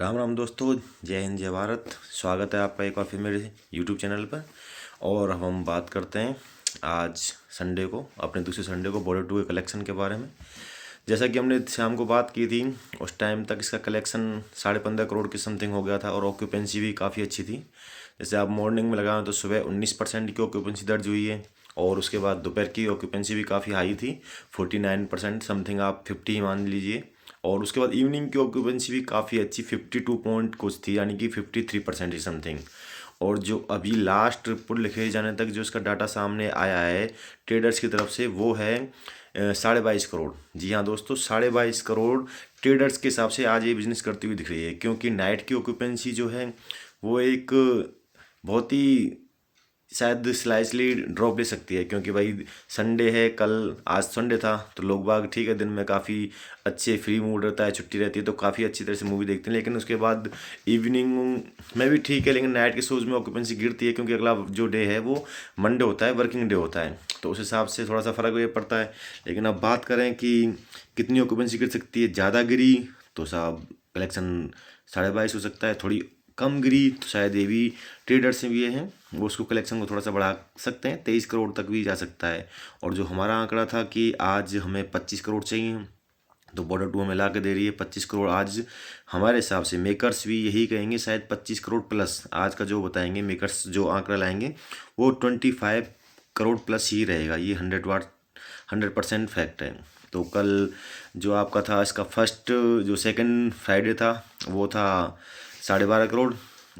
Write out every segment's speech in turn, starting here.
राम राम दोस्तों, जय हिंद जय भारत। स्वागत है आपका एक बार फिर मेरे यूट्यूब चैनल पर। और हम बात करते हैं आज संडे को, अपने दूसरे संडे को, बॉर्डर 2 के कलेक्शन के बारे में। जैसा कि हमने शाम को बात की थी, उस टाइम तक इसका कलेक्शन 15.5 करोड़ की समथिंग हो गया था और ऑक्यूपेंसी भी काफ़ी अच्छी थी। जैसे आप मॉर्निंग में लगाएं तो सुबह 19% की ऑक्यूपेंसी दर्ज हुई है और उसके बाद दोपहर की ऑक्यूपेंसी भी काफ़ी हाई थी, 49% समथिंग, आप 50 ही मान लीजिए। और उसके बाद इवनिंग की ऑक्यूपेंसी भी काफ़ी अच्छी 52 पॉइंट कुछ थी, यानी कि 53% ही समथिंग। और जो अभी लास्ट रिपोर्ट लिखे जाने तक जो इसका डाटा सामने आया है ट्रेडर्स की तरफ से, वो है 22.5 करोड़। जी हाँ दोस्तों, 22.5 करोड़ ट्रेडर्स के हिसाब से आज ये बिजनेस करती हुई दिख रही है। क्योंकि नाइट की ऑक्यूपेंसी जो है वो एक बहुत ही शायद स्लाइसली ड्रॉप ले सकती है, क्योंकि भाई संडे है, कल आज संडे था तो लोग बाग ठीक है दिन में काफ़ी अच्छे फ्री मूड रहता है, छुट्टी रहती है तो काफ़ी अच्छी तरह से मूवी देखते हैं। लेकिन उसके बाद इवनिंग में भी ठीक है, लेकिन नाइट के शोज़ में ऑक्यूपेंसी गिरती है, क्योंकि अगला जो डे है वो मंडे होता है, वर्किंग डे होता है, तो उस हिसाब से थोड़ा सा फ़र्क ये पड़ता है। लेकिन अब बात करें कि कितनी ऑक्यूपेंसी गिर सकती है, ज़्यादा गिरी तो साहब कलेक्शन 22.5 हो सकता है, थोड़ी कम गिरी तो शायद ये भी ट्रेडर से भी ये हैं वो उसको कलेक्शन को थोड़ा सा बढ़ा सकते हैं, 23 करोड़ तक भी जा सकता है। और जो हमारा आंकड़ा था कि आज हमें 25 करोड़ चाहिए, तो बॉर्डर 2 हमें ला के दे रही है 25 करोड़। आज हमारे हिसाब से मेकर्स भी यही कहेंगे, शायद 25 करोड़ प्लस आज का जो बताएंगे मेकर्स, जो आंकड़ा लाएंगे वो 25 करोड़ प्लस ही रहेगा। ये 100% फैक्ट है। तो कल जो आपका था इसका फर्स्ट जो सेकंड फ्राइडे था वो था 12.5 करोड़।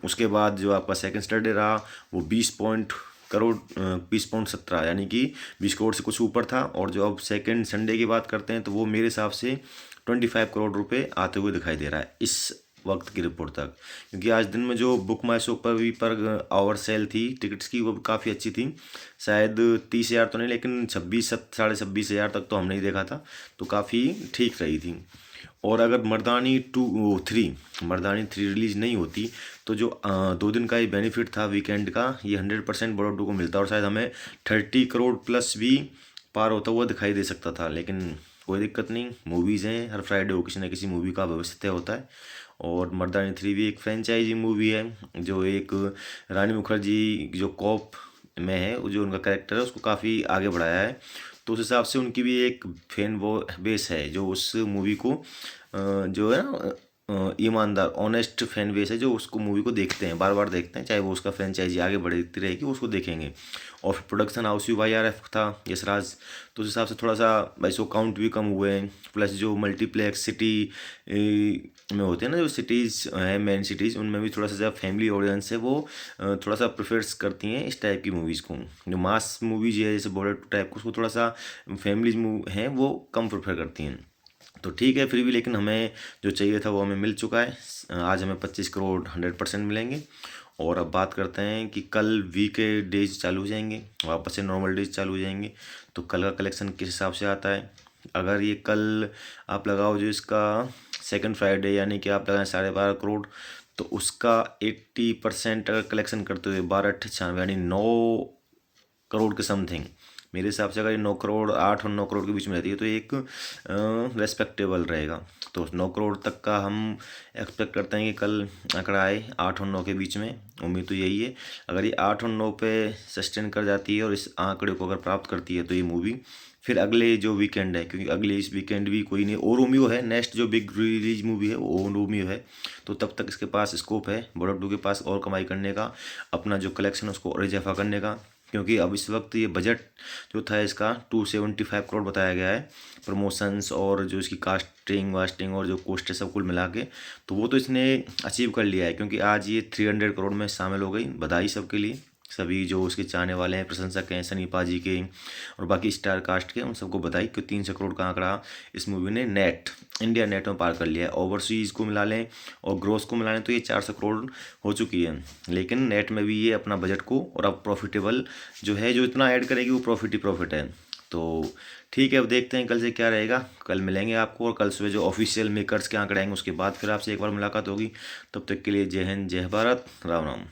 उसके बाद जो आपका सेकंड सैटरडे रहा वो 20.17 यानी कि 20 करोड़ से कुछ ऊपर था। और जो अब सेकंड संडे की बात करते हैं तो वो मेरे हिसाब से 25 करोड़ रुपए आते हुए दिखाई दे रहा है इस वक्त की रिपोर्ट तक। क्योंकि आज दिन में जो बुक माई शो पर भी पर आवर सेल थी टिकट्स की, वो काफ़ी अच्छी थी। शायद 30,000 तो नहीं, लेकिन 26,000 तक तो हमने ही देखा था, तो काफ़ी ठीक रही थी। और अगर मर्दानी थ्री रिलीज नहीं होती तो जो 2 दिन का ये बेनिफिट था वीकेंड का, ये 100% बॉर्डर 2 को मिलता और शायद हमें 30 करोड़ प्लस भी पार होता हुआ दिखाई दे सकता था। लेकिन कोई दिक्कत नहीं, मूवीज़ हैं, हर फ्राइडे को किसी न किसी मूवी का भविष्य तय होता है। और मर्दानी 3 भी एक फ्रेंचाइजी मूवी है, जो एक रानी मुखर्जी जो कॉप में है, जो उनका कैरेक्टर है उसको काफ़ी आगे बढ़ाया है। तो उस हिसाब से उनकी भी एक फैन वो बेस है जो उस मूवी को जो है ना ईमानदार ऑनेस्ट फैन बेस है, जो उसको मूवी को देखते हैं, बार बार देखते हैं, चाहे वो उसका फ्रेंचाइजी आगे बढ़ती रहेगी उसको देखेंगे। और फिर प्रोडक्शन हाउस भी YRF था, यशराज, तो उस हिसाब से थोड़ा सा भाई सो काउंट भी कम हुए हैं। प्लस जो मल्टीप्लेक्स सिटी में होते हैं ना, जो सिटीज़ हैं मेन सिटीज़, उनमें भी थोड़ा सा जब फैमिली ऑडियंस है वो थोड़ा सा प्रेफर्स करती हैं इस टाइप की मूवीज़ को। जो मास मूवीज है जैसे बॉर्डर 2 टाइप को, उसको थोड़ा सा फैमिलीज हैं वो कम प्रेफर करती हैं। तो ठीक है फिर भी, लेकिन हमें जो चाहिए था वो हमें मिल चुका है। आज हमें 25 करोड़ 100% मिलेंगे। और अब बात करते हैं कि कल वीक डेज चालू हो जाएंगे, वापस से नॉर्मल डेज चालू हो जाएंगे, तो कल का कलेक्शन किस हिसाब से आता है। अगर ये कल आप लगाओ जो इसका सेकंड फ्राइडे, यानी कि आप लगाएं 12.5 करोड़, तो उसका 80% अगर कलेक्शन करते हुए 12/98 यानी 9 करोड़ के समथिंग, मेरे हिसाब से अगर ये 9 करोड़ 8 और 9 करोड़ के बीच में रहती है तो एक रेस्पेक्टेबल रहेगा। तो 9 करोड़ तक का हम एक्सपेक्ट करते हैं कि कल आंकड़ा आए 8 और 9 के बीच में, उम्मीद तो यही है। अगर ये 8 और 9 पे सस्टेन कर जाती है और इस आंकड़े को अगर प्राप्त करती है तो ये मूवी फिर अगले जो वीकेंड है, क्योंकि अगले इस वीकेंड भी कोई नहीं, ओ रोमियो है नेक्स्ट जो बिग रिलीज मूवी है, वो ओ रोमियो है, तो तब तक इसके पास स्कोप है बॉर्डर 2 के पास और कमाई करने का, अपना जो कलेक्शन है उसको और इजाफा करने का। क्योंकि अब इस वक्त ये बजट जो था इसका 275 करोड़ बताया गया है, प्रमोशंस और जो इसकी कास्टिंग वास्टिंग और जो कॉस्ट है सब कुल मिला के, तो वो तो इसने अचीव कर लिया है। क्योंकि आज ये 300 करोड़ में शामिल हो गई, बधाई सबके लिए, सभी जो उसके चाहने वाले हैं, प्रशंसक हैं, सनी पाजी के और बाकी स्टार कास्ट के, उन सबको बधाई कि 300 करोड़ का आंकड़ा इस मूवी ने इंडिया नेट में पार कर लिया है। ओवरसीज़ को मिला लें और ग्रोस को मिला लें तो ये 400 करोड़ हो चुकी है, लेकिन नेट में भी ये अपना बजट को और अब प्रॉफिटेबल जो है, जो इतना ऐड करेगी वो प्रॉफिट ही प्रॉफिट है। तो ठीक है, अब देखते हैं कल से क्या रहेगा। कल मिलेंगे आपको, और कल सुबह जो ऑफिशियल मेकर्स के आंकड़े आएंगे उसके बाद फिर आपसे एक बार मुलाकात होगी। तब तक के लिए जय हिंद जय भारत, राम राम।